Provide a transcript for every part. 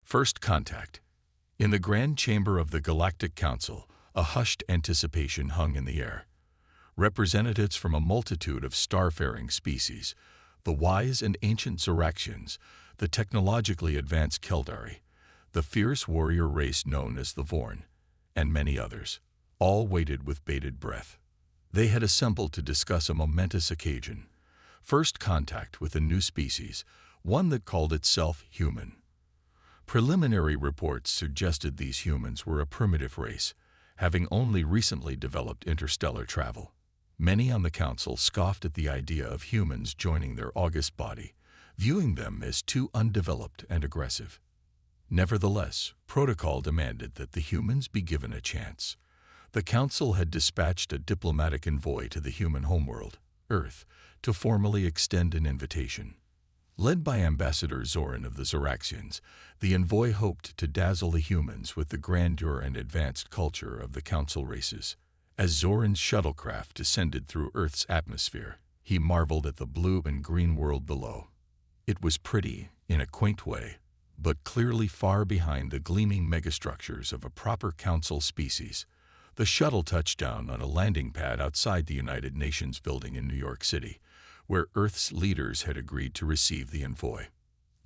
First contact. In the grand chamber of the Galactic Council, a hushed anticipation hung in the air. Representatives from a multitude of starfaring species, the wise and ancient Zoraxians, the technologically advanced Keldari, the fierce warrior race known as the Vorn, and many others, all waited with bated breath. They had assembled to discuss a momentous occasion, first contact with a new species, one that called itself human. Preliminary reports suggested these humans were a primitive race, having only recently developed interstellar travel. Many on the council scoffed at the idea of humans joining their august body, viewing them as too undeveloped and aggressive. Nevertheless, protocol demanded that the humans be given a chance. The council had dispatched a diplomatic envoy to the human homeworld, Earth, to formally extend an invitation. Led by Ambassador Zoran of the Zoraxians, the envoy hoped to dazzle the humans with the grandeur and advanced culture of the council races. As Zoran's shuttlecraft descended through Earth's atmosphere, he marveled at the blue and green world below. It was pretty, in a quaint way, but clearly far behind the gleaming megastructures of a proper council species. The shuttle touched down on a landing pad outside the United Nations building in New York City, where Earth's leaders had agreed to receive the envoy.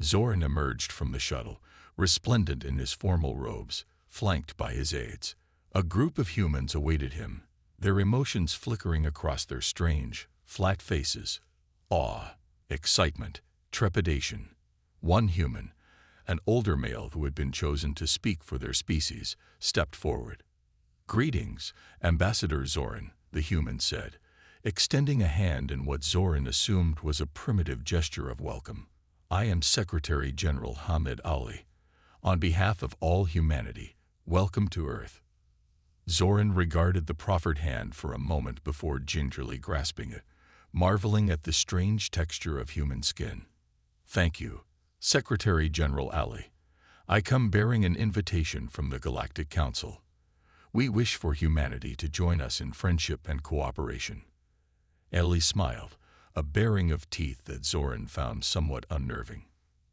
Zoran emerged from the shuttle, resplendent in his formal robes, flanked by his aides. A group of humans awaited him, their emotions flickering across their strange, flat faces: awe, excitement, trepidation. One human, an older male who had been chosen to speak for their species, stepped forward. "Greetings, Ambassador Zoran," the human said, extending a hand in what Zoran assumed was a primitive gesture of welcome. "I am Secretary General Hamid Ali. On behalf of all humanity, welcome to Earth." Zoran regarded the proffered hand for a moment before gingerly grasping it, marveling at the strange texture of human skin. "Thank you, Secretary General Ali. I come bearing an invitation from the Galactic Council. We wish for humanity to join us in friendship and cooperation." Ali smiled, a baring of teeth that Zoran found somewhat unnerving.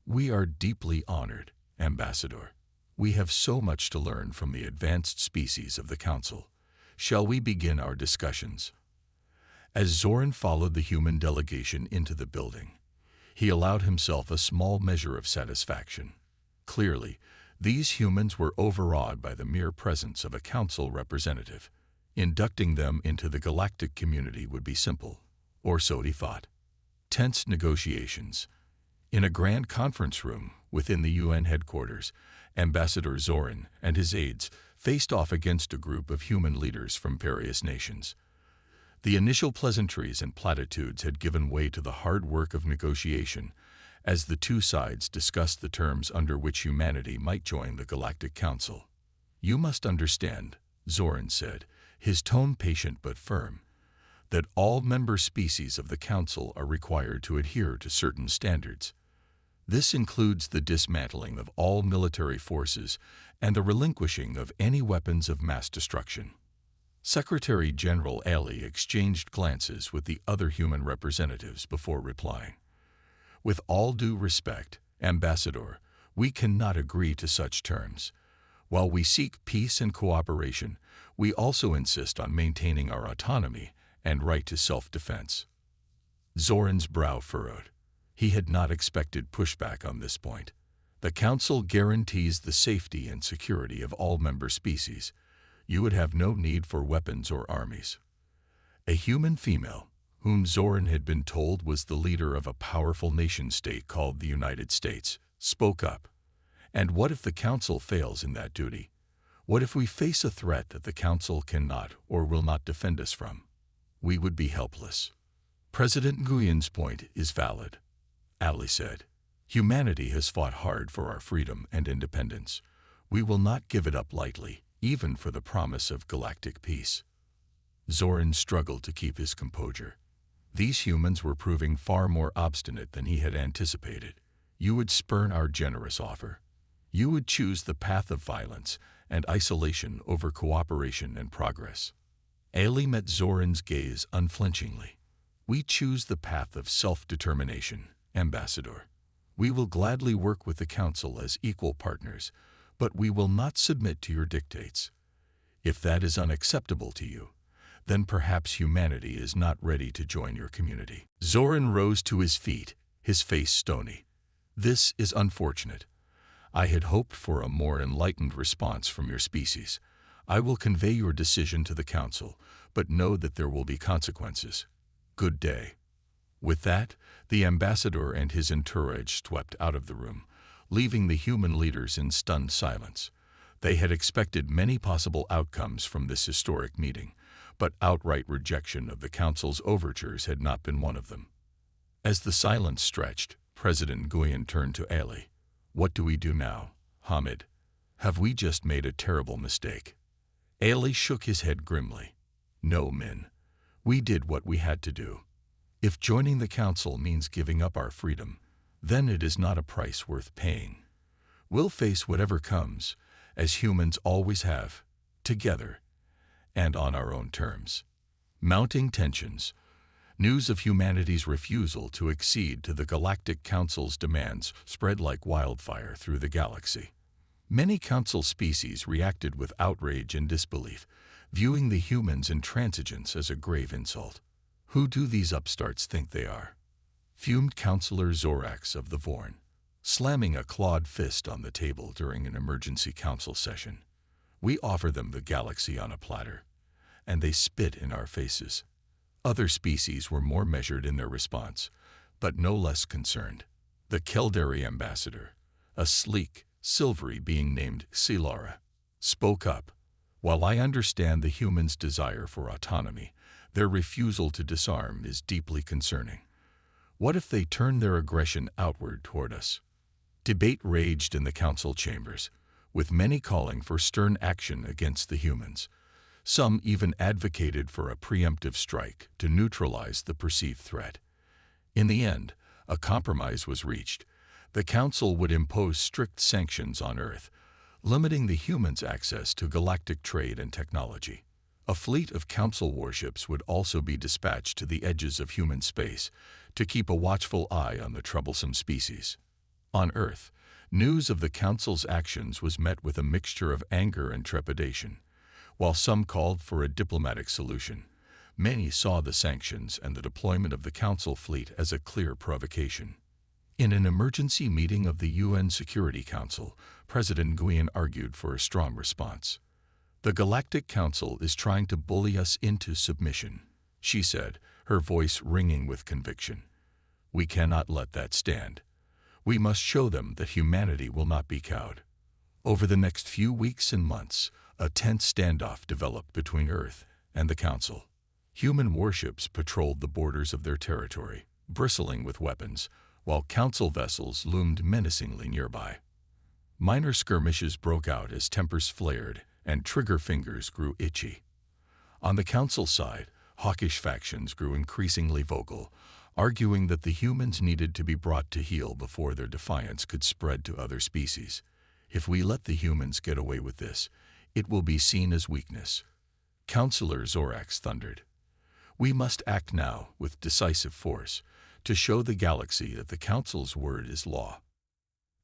"We are deeply honored, Ambassador. We have so much to learn from the advanced species of the Council. Shall we begin our discussions?" As Zoran followed the human delegation into the building, he allowed himself a small measure of satisfaction. Clearly, these humans were overawed by the mere presence of a council representative. Inducting them into the galactic community would be simple, or so he thought. Tense negotiations. In a grand conference room within the UN headquarters, Ambassador Zoran and his aides faced off against a group of human leaders from various nations. The initial pleasantries and platitudes had given way to the hard work of negotiation as the two sides discussed the terms under which humanity might join the Galactic Council. "You must understand," Zoran said, his tone patient but firm, "that all member species of the Council are required to adhere to certain standards. This includes the dismantling of all military forces and the relinquishing of any weapons of mass destruction." Secretary General Ali exchanged glances with the other human representatives before replying. "With all due respect, Ambassador, we cannot agree to such terms. While we seek peace and cooperation, we also insist on maintaining our autonomy and right to self-defense." Zoran's brow furrowed. He had not expected pushback on this point. "The Council guarantees the safety and security of all member species. You would have no need for weapons or armies." A human female, whom Zoran had been told was the leader of a powerful nation-state called the United States, spoke up. "And what if the Council fails in that duty? What if we face a threat that the Council cannot or will not defend us from? We would be helpless." "President Nguyen's point is valid," Ali said. "Humanity has fought hard for our freedom and independence. We will not give it up lightly, even for the promise of galactic peace." Zoran struggled to keep his composure. These humans were proving far more obstinate than he had anticipated. "You would spurn our generous offer. You would choose the path of violence and isolation over cooperation and progress." Ali met Zoran's gaze unflinchingly. "We choose the path of self-determination, Ambassador. We will gladly work with the Council as equal partners, but we will not submit to your dictates. If that is unacceptable to you, then perhaps humanity is not ready to join your community." Zoran rose to his feet, his face stony. "This is unfortunate. I had hoped for a more enlightened response from your species. I will convey your decision to the Council, but know that there will be consequences. Good day." With that, the ambassador and his entourage swept out of the room, leaving the human leaders in stunned silence. They had expected many possible outcomes from this historic meeting, but outright rejection of the Council's overtures had not been one of them. As the silence stretched, President Guyan turned to Ali. "What do we do now, Hamid? Have we just made a terrible mistake?" Ali shook his head grimly. "No, Min. We did what we had to do. If joining the Council means giving up our freedom, then it is not a price worth paying. We'll face whatever comes, as humans always have, together, and on our own terms." Mounting tensions, news of humanity's refusal to accede to the Galactic Council's demands spread like wildfire through the galaxy. Many Council species reacted with outrage and disbelief, viewing the humans' intransigence as a grave insult. "Who do these upstarts think they are?" fumed Councillor Zorax of the Vorn, slamming a clawed fist on the table during an emergency council session. "We offer them the galaxy on a platter, and they spit in our faces." Other species were more measured in their response, but no less concerned. The Keldari ambassador, a sleek, silvery being named Silara, spoke up. "While I understand the humans' desire for autonomy, their refusal to disarm is deeply concerning. What if they turn their aggression outward toward us?" Debate raged in the council chambers, with many calling for stern action against the humans. Some even advocated for a preemptive strike to neutralize the perceived threat. In the end, a compromise was reached. The Council would impose strict sanctions on Earth, limiting the humans' access to galactic trade and technology. A fleet of Council warships would also be dispatched to the edges of human space to keep a watchful eye on the troublesome species. On Earth, news of the Council's actions was met with a mixture of anger and trepidation. While some called for a diplomatic solution, many saw the sanctions and the deployment of the Council fleet as a clear provocation. In an emergency meeting of the UN Security Council, President Guyan argued for a strong response. "The Galactic Council is trying to bully us into submission," she said, her voice ringing with conviction. "We cannot let that stand. We must show them that humanity will not be cowed." Over the next few weeks and months, a tense standoff developed between Earth and the Council. Human warships patrolled the borders of their territory, bristling with weapons, while Council vessels loomed menacingly nearby. Minor skirmishes broke out as tempers flared and trigger fingers grew itchy. On the Council side, hawkish factions grew increasingly vocal, arguing that the humans needed to be brought to heel before their defiance could spread to other species. "If we let the humans get away with this, it will be seen as weakness," Councillor Zorax thundered. "We must act now with decisive force to show the galaxy that the Council's word is law."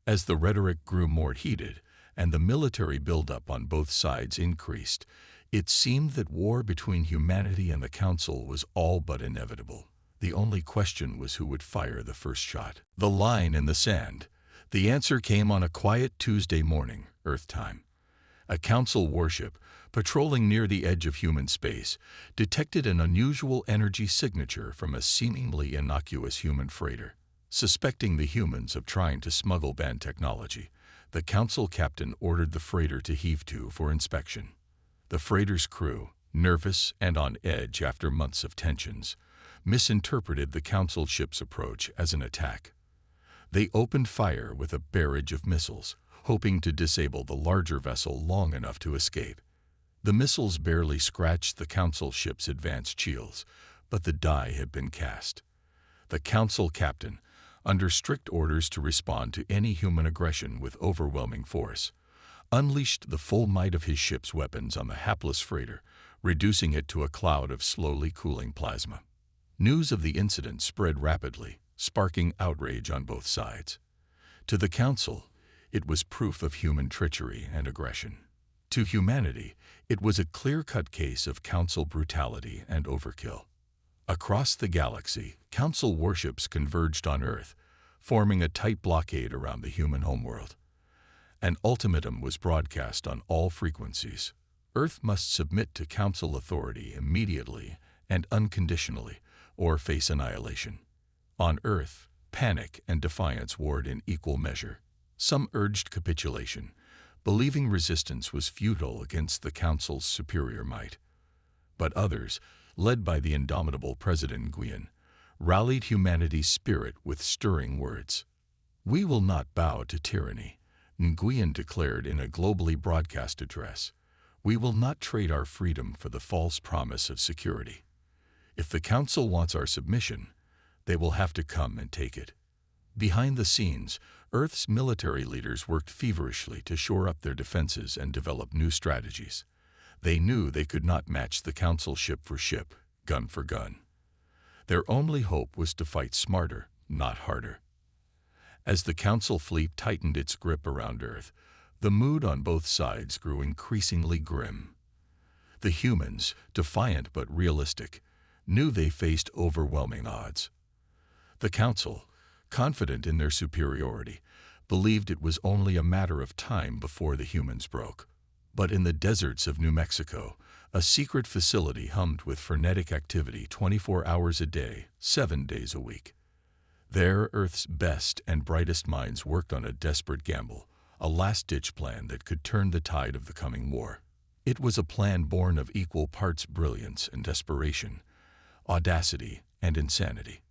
As the rhetoric grew more heated and the military buildup on both sides increased, it seemed that war between humanity and the Council was all but inevitable. The only question was who would fire the first shot. The line in the sand. The answer came on a quiet Tuesday morning, Earth time. A Council warship, patrolling near the edge of human space, detected an unusual energy signature from a seemingly innocuous human freighter. Suspecting the humans of trying to smuggle banned technology, the Council captain ordered the freighter to heave to for inspection. The freighter's crew, nervous and on edge after months of tensions, misinterpreted the Council ship's approach as an attack. They opened fire with a barrage of missiles, hoping to disable the larger vessel long enough to escape. The missiles barely scratched the Council ship's advanced shields, but the die had been cast. The Council captain, under strict orders to respond to any human aggression with overwhelming force, unleashed the full might of his ship's weapons on the hapless freighter, reducing it to a cloud of slowly cooling plasma. News of the incident spread rapidly, sparking outrage on both sides. To the Council, it was proof of human treachery and aggression. To humanity, it was a clear-cut case of Council brutality and overkill. Across the galaxy, Council warships converged on Earth, forming a tight blockade around the human homeworld. An ultimatum was broadcast on all frequencies. Earth must submit to Council authority immediately and unconditionally, or face annihilation. On Earth, panic and defiance warred in equal measure. Some urged capitulation, believing resistance was futile against the Council's superior might. But others, led by the indomitable President Nguyen, rallied humanity's spirit with stirring words. "We will not bow to tyranny," Nguyen declared in a globally broadcast address. "We will not trade our freedom for the false promise of security. If the Council wants our submission, they will have to come and take it." Behind the scenes, Earth's military leaders worked feverishly to shore up their defenses and develop new strategies. They knew they could not match the Council ship for ship, gun for gun. Their only hope was to fight smarter, not harder. As the Council fleet tightened its grip around Earth, the mood on both sides grew increasingly grim. The humans, defiant but realistic, knew they faced overwhelming odds. The Council, confident in their superiority, believed it was only a matter of time before the humans broke. But in the deserts of New Mexico, a secret facility hummed with frenetic activity 24 hours a day, 7 days a week. There, Earth's best and brightest minds worked on a desperate gamble, a last-ditch plan that could turn the tide of the coming war. It was a plan born of equal parts brilliance and desperation, audacity and insanity.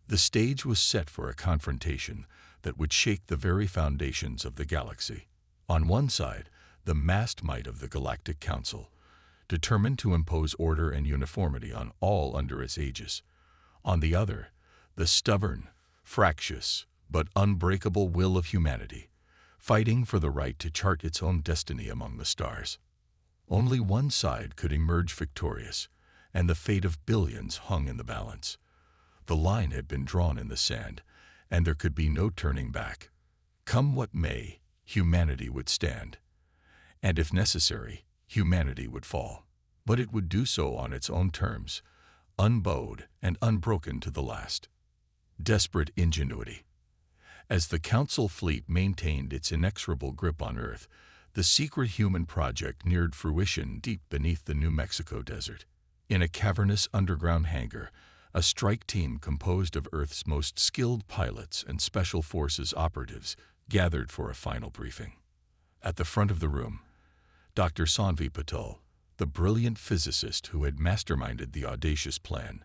The stage was set for a confrontation that would shake the very foundations of the galaxy. On one side, the massed might of the Galactic Council, determined to impose order and uniformity on all under its aegis. On the other, the stubborn, fractious, but unbreakable will of humanity, fighting for the right to chart its own destiny among the stars. Only one side could emerge victorious, and the fate of billions hung in the balance. The line had been drawn in the sand, and there could be no turning back. Come what may, humanity would stand. And if necessary, humanity would fall. But it would do so on its own terms, unbowed and unbroken to the last. Desperate ingenuity. As the Council fleet maintained its inexorable grip on Earth, the secret human project neared fruition deep beneath the New Mexico desert. In a cavernous underground hangar, a strike team composed of Earth's most skilled pilots and special forces operatives gathered for a final briefing. At the front of the room, Dr. Sanvi Patel, the brilliant physicist who had masterminded the audacious plan,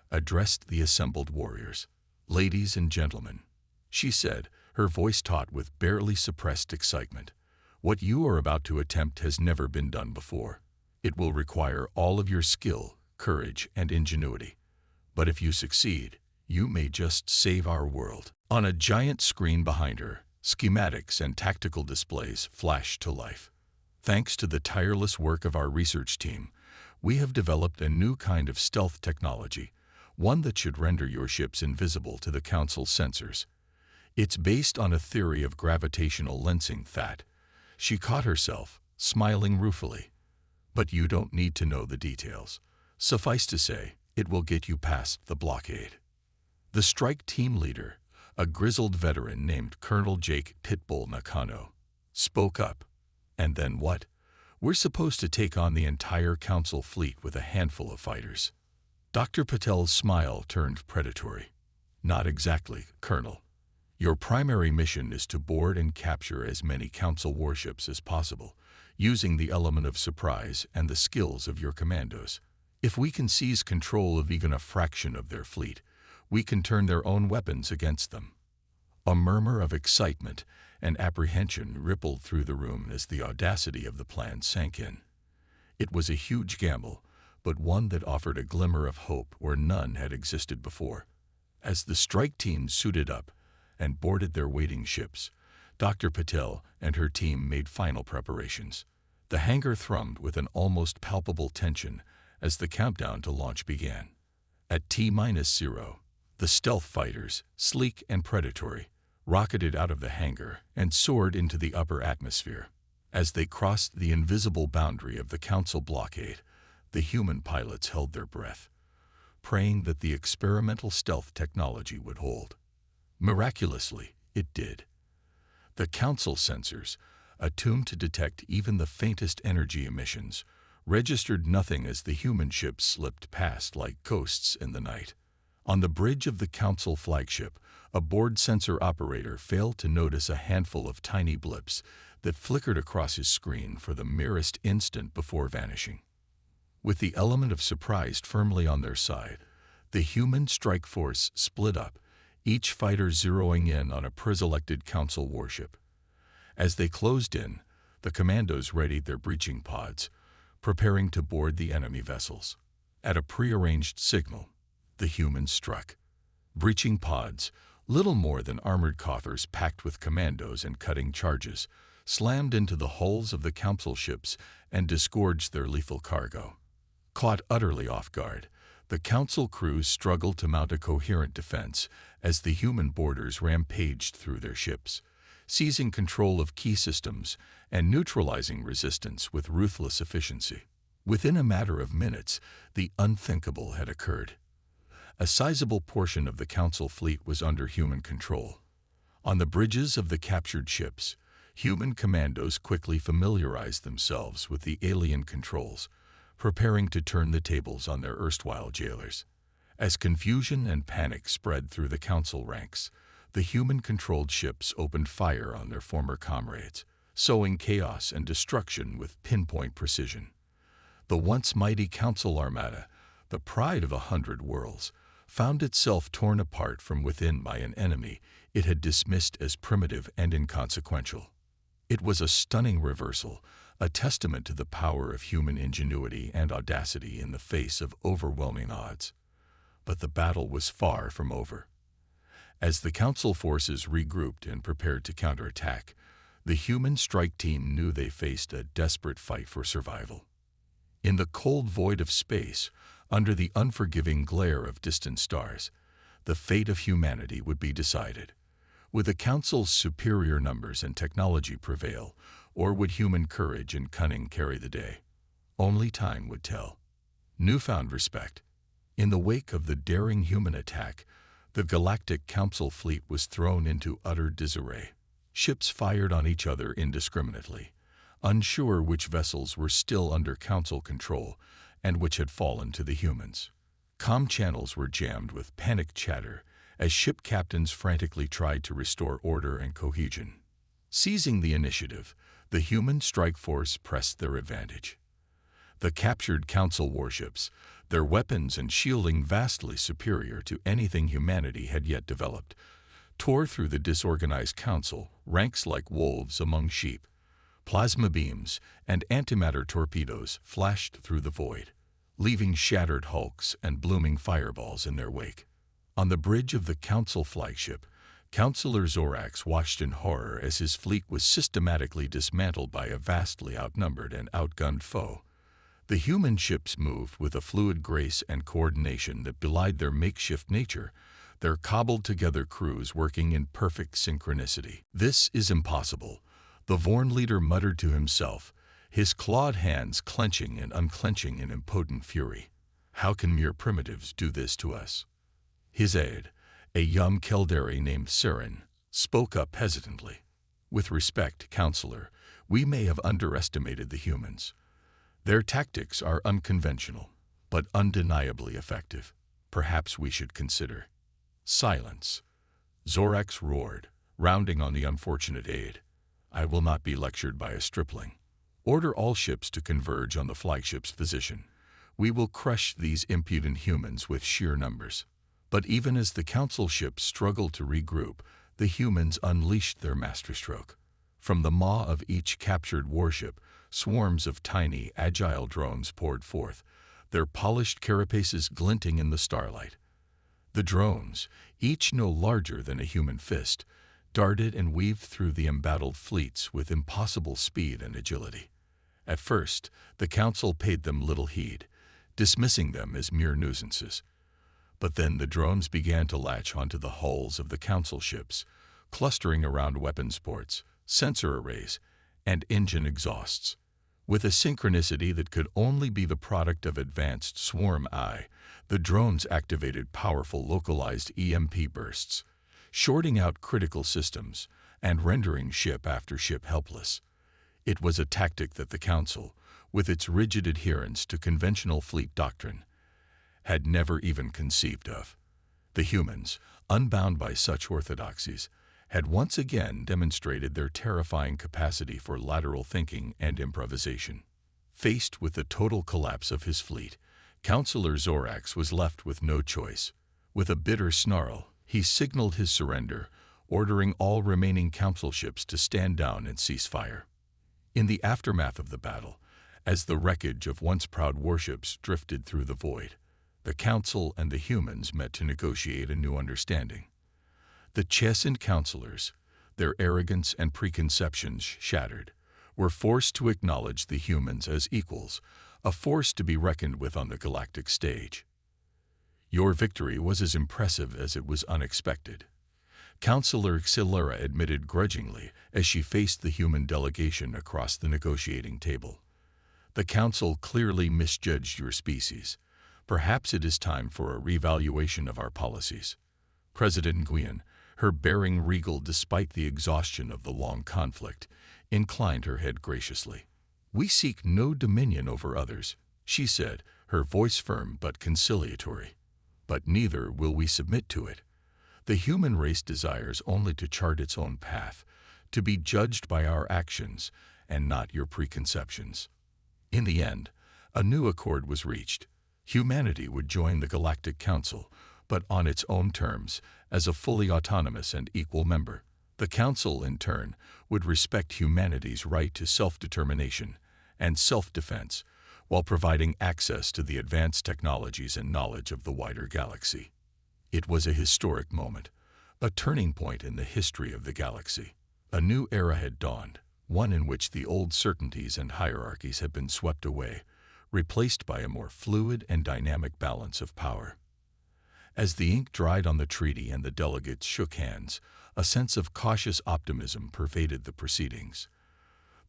addressed the assembled warriors. "Ladies and gentlemen," she said, her voice taut with barely suppressed excitement, "what you are about to attempt has never been done before. It will require all of your skill, courage, and ingenuity. But if you succeed, you may just save our world." On a giant screen behind her, schematics and tactical displays flashed to life. "Thanks to the tireless work of our research team, we have developed a new kind of stealth technology, one that should render your ships invisible to the Council's sensors. It's based on a theory of gravitational lensing that." She caught herself, smiling ruefully. "But you don't need to know the details. Suffice to say, it will get you past the blockade." The strike team leader, a grizzled veteran named Colonel Jake Pitbull Nakano, spoke up. "And then what? We're supposed to take on the entire Council fleet with a handful of fighters." Dr. Patel's smile turned predatory. "Not exactly, Colonel. Your primary mission is to board and capture as many Council warships as possible, using the element of surprise and the skills of your commandos. If we can seize control of even a fraction of their fleet, we can turn their own weapons against them." A murmur of excitement and apprehension rippled through the room as the audacity of the plan sank in. It was a huge gamble, but one that offered a glimmer of hope where none had existed before. As the strike team suited up and boarded their waiting ships, Dr. Patel and her team made final preparations. The hangar thrummed with an almost palpable tension as the countdown to launch began. At T-0, the stealth fighters, sleek and predatory, rocketed out of the hangar and soared into the upper atmosphere. As they crossed the invisible boundary of the Council blockade, the human pilots held their breath, praying that the experimental stealth technology would hold. Miraculously, it did. The Council sensors, attuned to detect even the faintest energy emissions, registered nothing as the human ships slipped past like ghosts in the night. On the bridge of the Council flagship, a board sensor operator failed to notice a handful of tiny blips that flickered across his screen for the merest instant before vanishing. With the element of surprise firmly on their side, the human strike force split up, each fighter zeroing in on a pre-selected Council warship. As they closed in, the commandos readied their breaching pods, preparing to board the enemy vessels. At a prearranged signal, the humans struck. Breaching pods, little more than armored coffers packed with commandos and cutting charges, slammed into the hulls of the Council ships and disgorged their lethal cargo. Caught utterly off guard, the Council crews struggled to mount a coherent defense as the human boarders rampaged through their ships, seizing control of key systems and neutralizing resistance with ruthless efficiency. Within a matter of minutes, the unthinkable had occurred. A sizable portion of the Council fleet was under human control. On the bridges of the captured ships, human commandos quickly familiarized themselves with the alien controls, preparing to turn the tables on their erstwhile jailers. As confusion and panic spread through the Council ranks, the human-controlled ships opened fire on their former comrades, sowing chaos and destruction with pinpoint precision. The once mighty Council armada, the pride of 100 worlds, found itself torn apart from within by an enemy it had dismissed as primitive and inconsequential. It was a stunning reversal, a testament to the power of human ingenuity and audacity in the face of overwhelming odds. But the battle was far from over. As the Council forces regrouped and prepared to counterattack, the human strike team knew they faced a desperate fight for survival. In the cold void of space, under the unforgiving glare of distant stars, the fate of humanity would be decided. Would the Council's superior numbers and technology prevail, or would human courage and cunning carry the day? Only time would tell. Newfound respect. In the wake of the daring human attack, the Galactic Council fleet was thrown into utter disarray. Ships fired on each other indiscriminately, unsure which vessels were still under Council control and which had fallen to the humans. Comm channels were jammed with panicked chatter as ship captains frantically tried to restore order and cohesion. Seizing the initiative, the human strike force pressed their advantage. The captured Council warships, their weapons and shielding vastly superior to anything humanity had yet developed, tore through the disorganized Council ranks like wolves among sheep. Plasma beams and antimatter torpedoes flashed through the void, leaving shattered hulks and blooming fireballs in their wake. On the bridge of the Council flagship, Councillor Zorax watched in horror as his fleet was systematically dismantled by a vastly outnumbered and outgunned foe. The human ships moved with a fluid grace and coordination that belied their makeshift nature, their cobbled-together crews working in perfect synchronicity. "This is impossible," the Vorn leader muttered to himself, his clawed hands clenching and unclenching in impotent fury. "How can mere primitives do this to us?" His aide, a young Keldari named Saren, spoke up hesitantly. "With respect, Counselor, we may have underestimated the humans. Their tactics are unconventional, but undeniably effective. Perhaps we should consider." "Silence!" Zorax roared, rounding on the unfortunate aide. "I will not be lectured by a stripling. Order all ships to converge on the flagship's position. We will crush these impudent humans with sheer numbers." But even as the Council ships struggled to regroup, the humans unleashed their masterstroke. From the maw of each captured warship, swarms of tiny, agile drones poured forth, their polished carapaces glinting in the starlight. The drones, each no larger than a human fist, darted and weaved through the embattled fleets with impossible speed and agility. At first, the Council paid them little heed, dismissing them as mere nuisances. But then the drones began to latch onto the hulls of the Council ships, clustering around weapons ports, sensor arrays, and engine exhausts. With a synchronicity that could only be the product of advanced swarm AI, the drones activated powerful localized EMP bursts, shorting out critical systems and rendering ship after ship helpless. It was a tactic that the Council, with its rigid adherence to conventional fleet doctrine, had never even conceived of. The humans, unbound by such orthodoxies, had once again demonstrated their terrifying capacity for lateral thinking and improvisation. Faced with the total collapse of his fleet, Counselor Zorax was left with no choice. With a bitter snarl, he signaled his surrender, ordering all remaining council ships to stand down and cease fire. In the aftermath of the battle, as the wreckage of once proud warships drifted through the void, the Council and the humans met to negotiate a new understanding. The chastened counselors, their arrogance and preconceptions shattered, were forced to acknowledge the humans as equals, a force to be reckoned with on the galactic stage. Your victory was as impressive as it was unexpected, Counselor Xylura admitted grudgingly as she faced the human delegation across the negotiating table. The Council clearly misjudged your species. Perhaps it is time for a revaluation of our policies. President Nguyen, her bearing regal despite the exhaustion of the long conflict, inclined her head graciously. "We seek no dominion over others," she said, her voice firm but conciliatory. "But neither will we submit to it. The human race desires only to chart its own path, to be judged by our actions and not your preconceptions." In the end, a new accord was reached. Humanity would join the Galactic Council, but on its own terms, as a fully autonomous and equal member. The Council, in turn, would respect humanity's right to self-determination and self-defense, while providing access to the advanced technologies and knowledge of the wider galaxy. It was a historic moment, a turning point in the history of the galaxy. A new era had dawned, one in which the old certainties and hierarchies had been swept away, replaced by a more fluid and dynamic balance of power. As the ink dried on the treaty and the delegates shook hands, a sense of cautious optimism pervaded the proceedings.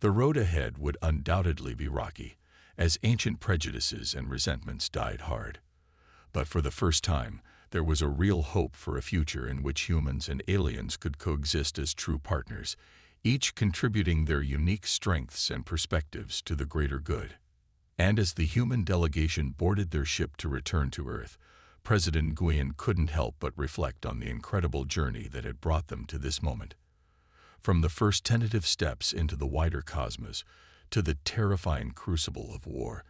The road ahead would undoubtedly be rocky, as ancient prejudices and resentments died hard. But for the first time, there was a real hope for a future in which humans and aliens could coexist as true partners, each contributing their unique strengths and perspectives to the greater good. And as the human delegation boarded their ship to return to Earth, President Nguyen couldn't help but reflect on the incredible journey that had brought them to this moment. From the first tentative steps into the wider cosmos, to the terrifying crucible of war,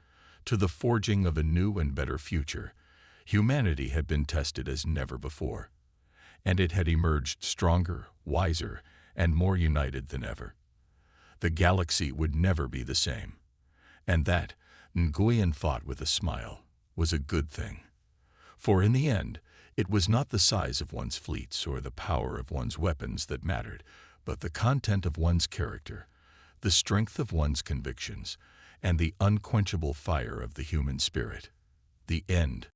to the forging of a new and better future, humanity had been tested as never before, and it had emerged stronger, wiser, and more united than ever. The galaxy would never be the same, and that, Nguyen thought with a smile, was a good thing. For in the end, it was not the size of one's fleets or the power of one's weapons that mattered, but the content of one's character, the strength of one's convictions, and the unquenchable fire of the human spirit. The end